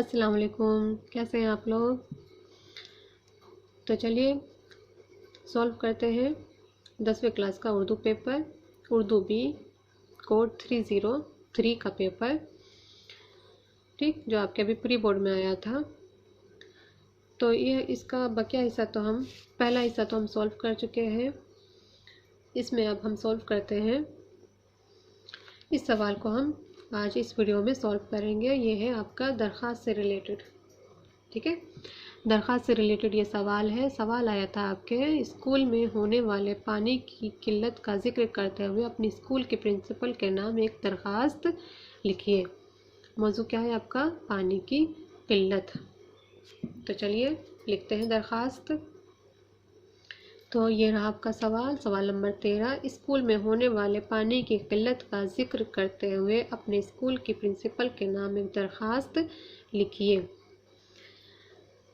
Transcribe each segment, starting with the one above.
अस्सलाम वालेकुम। कैसे हैं आप लोग? तो चलिए सॉल्व करते हैं 10वीं क्लास का Urdu paper, Urdu B code 303 का पेपर, ठीक, जो आपके अभी प्री बोर्ड में आया था। तो ये इसका बकिया हिस्सा तो हम पहला हिस्सा तो हम सॉल्व कर चुके हैं। इसमें अब हम सॉल्व करते हैं इस सवाल को। हम आज इस वीडियो में सॉल्व करेंगे। ये है आपका दरख्वास्त से रिलेटेड, ठीक है। दरख्वास्त से रिलेटेड ये सवाल है। सवाल आया था आपके स्कूल में होने वाले पानी की किल्लत का जिक्र करते हुए अपनी स्कूल के प्रिंसिपल के नाम एक दरख्वास्त लिखिए। मौजू क्या है आपका? पानी की किल्लत। तो चलिए लिखते हैं दरख्वास्त। तो ये रहा आपका सवाल, सवाल नंबर 13। स्कूल में होने वाले पानी की किल्लत का जिक्र करते हुए अपने स्कूल की प्रिंसिपल के नाम एक दरख्वास्त लिखिए।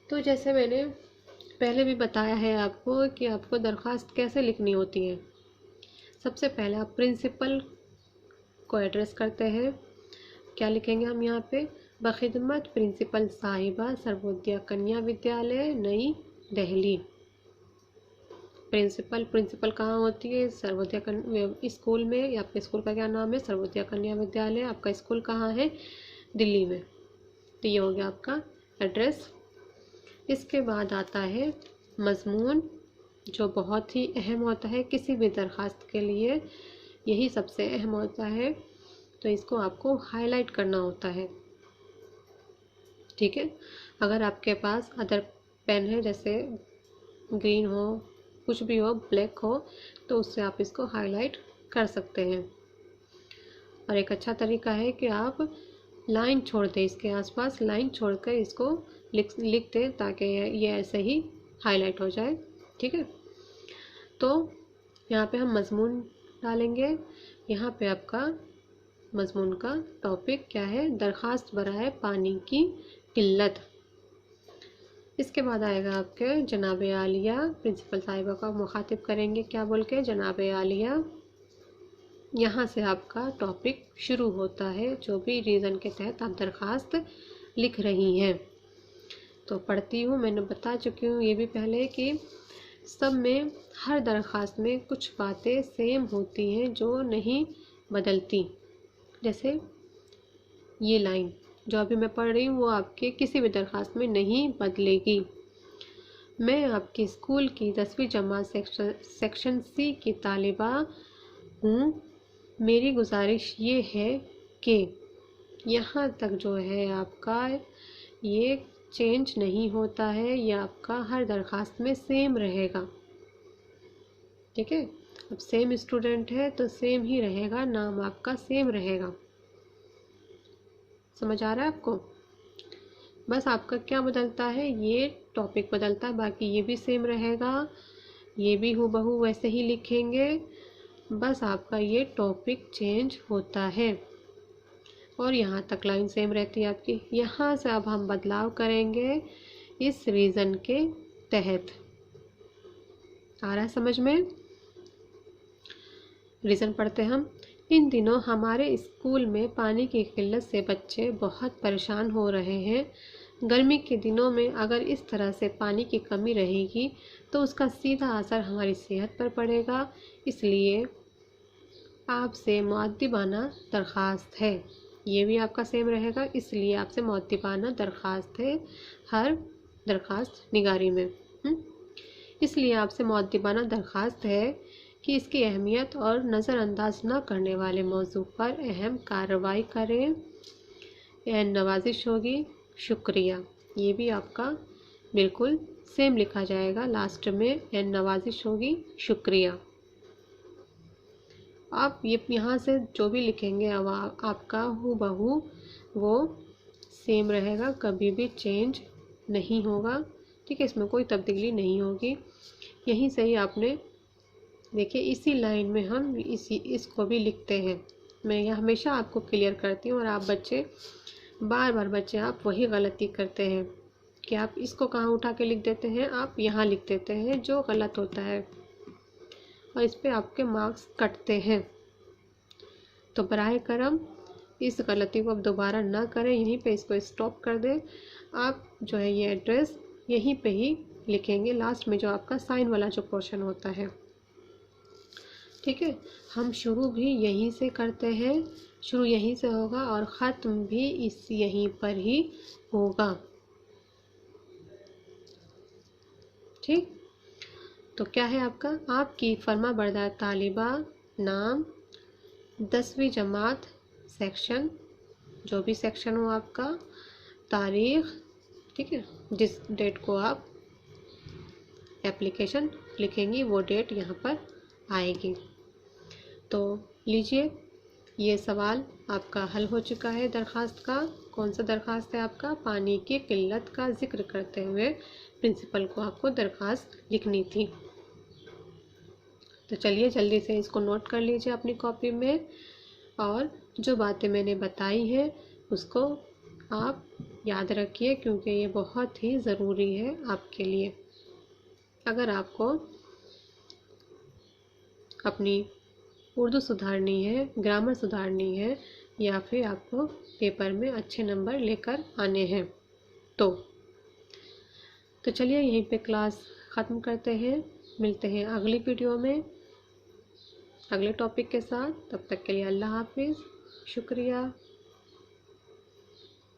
तो जैसे मैंने पहले भी बताया है आपको कि आपको दरख्वास्त कैसे लिखनी होती है। सबसे पहले आप प्रिंसिपल को एड्रेस करते हैं। क्या लिखेंगे हम यहाँ पे? बखिदमत प्रिंसिपल साहिबा सर्वोदय कन्या विद्यालय नई दिल्ली। प्रिंसिपल कहाँ होती है? सर्वोदय स्कूल में। या आपके स्कूल का क्या नाम है? सर्वोदय कन्या विद्यालय। आपका स्कूल कहाँ है? दिल्ली में। तो ये हो गया आपका एड्रेस। इसके बाद आता है मज़मून, जो बहुत ही अहम होता है किसी भी दरख्वास्त के लिए। यही सबसे अहम होता है, तो इसको आपको हाईलाइट करना होता है, ठीक है। अगर आपके पास अदर पेन है, जैसे ग्रीन हो, कुछ भी हो, ब्लैक हो, तो उससे आप इसको हाईलाइट कर सकते हैं। और एक अच्छा तरीका है कि आप लाइन छोड़ दें, इसके आसपास लाइन छोड़कर इसको लिख दें, ताकि ये ऐसे ही हाईलाइट हो जाए, ठीक है। तो यहाँ पे हम मज़मून डालेंगे। यहाँ पे आपका मज़मून का टॉपिक क्या है? दरख्वास्त बराए पानी की किल्लत। इसके बाद आएगा आपके जनाब आलिया। प्रिंसिपल साहिबा का मुखातिब करेंगे, क्या बोल के? जनाब आलिया। यहाँ से आपका टॉपिक शुरू होता है, जो भी रीज़न के तहत आप दरख्वास्त लिख रही हैं। तो पढ़ती हूँ। मैंने बता चुकी हूँ ये भी पहले कि सब में, हर दरख्वास्त में कुछ बातें सेम होती हैं जो नहीं बदलती। जैसे ये लाइन जो अभी मैं पढ़ रही हूँ, वो आपके किसी भी दरख्वास्त में नहीं बदलेगी। मैं आपके स्कूल की 10वीं जमात सेक्शन सी की तालिबा हूँ। मेरी गुजारिश ये है कि यहाँ तक जो है आपका ये चेंज नहीं होता है, ये आपका हर दरख्वास्त में सेम रहेगा, ठीक है। अब सेम स्टूडेंट है तो सेम ही रहेगा, नाम आपका सेम रहेगा। समझ आ रहा है आपको? बस आपका क्या बदलता है? ये टॉपिक बदलता है, बाकी ये भी सेम रहेगा, ये भी हूबहू वैसे ही लिखेंगे, बस आपका ये टॉपिक चेंज होता है। और यहाँ तक लाइन सेम रहती है आपकी। यहाँ से अब हम बदलाव करेंगे इस रीज़न के तहत। आ रहा है समझ में? रीज़न पढ़ते हम। इन दिनों हमारे स्कूल में पानी की किल्लत से बच्चे बहुत परेशान हो रहे हैं। गर्मी के दिनों में अगर इस तरह से पानी की कमी रहेगी तो उसका सीधा असर हमारी सेहत पर पड़ेगा। इसलिए आपसे मुअद्दिबाना दरख्वास्त है। ये भी आपका सेम रहेगा, इसलिए आपसे मुअद्दिबाना दरख्वास्त है हर दरख्वास्त निगारी में। इसलिए आपसे मुअद्दिबाना दरख्वास्त है कि इसकी अहमियत और नज़रअंदाज न करने वाले मौजू पर अहम कार्रवाई करें। यह नवाजिश होगी, शुक्रिया। ये भी आपका बिल्कुल सेम लिखा जाएगा, लास्ट में यह नवाजिश होगी, शुक्रिया। आप ये यहाँ से जो भी लिखेंगे अब आपका हूबहू वो सेम रहेगा, कभी भी चेंज नहीं होगा, ठीक है। इसमें कोई तब्दीली नहीं होगी। यहीं से ही आपने देखिए, इसी लाइन में हम इसको भी लिखते हैं। मैं यह हमेशा आपको क्लियर करती हूँ, और आप बच्चे बार बच्चे आप वही गलती करते हैं कि आप इसको कहाँ उठा के लिख देते हैं, आप यहाँ लिख देते हैं, जो गलत होता है, और इस पे आपके मार्क्स कटते हैं। तो बराए करम इस गलती को अब दोबारा ना करें, यहीं पे इसको स्टॉप कर दें। आप जो है ये एड्रेस यहीं पे ही लिखेंगे लास्ट में, जो आपका साइन वाला जो पोर्शन होता है। ठीक है, हम शुरू भी यहीं से करते हैं, शुरू यहीं से होगा और ख़त्म भी इस यहीं पर ही होगा। ठीक, तो क्या है आपकी फर्मा बरदार तालिबा नाम, 10वीं जमात, सेक्शन, जो भी सेक्शन हो आपका, तारीख, ठीक है, जिस डेट को आप एप्लीकेशन लिखेंगी वो डेट यहाँ पर आएगी। तो लीजिए, ये सवाल आपका हल हो चुका है दरख्वास्त का। कौन सा दरख्वास्त है आपका? पानी की किल्लत का जिक्र करते हुए प्रिंसिपल को आपको दरख्वास्त लिखनी थी। तो चलिए जल्दी से इसको नोट कर लीजिए अपनी कॉपी में, और जो बातें मैंने बताई हैं उसको आप याद रखिए, क्योंकि ये बहुत ही ज़रूरी है आपके लिए। अगर आपको अपनी उर्दू सुधारनी है, ग्रामर सुधारनी है, या फिर आपको पेपर में अच्छे नंबर लेकर आने हैं तो चलिए यहीं पे क्लास ख़त्म करते हैं। मिलते हैं अगली वीडियो में अगले टॉपिक के साथ। तब तक के लिए अल्लाह हाफिज़, शुक्रिया।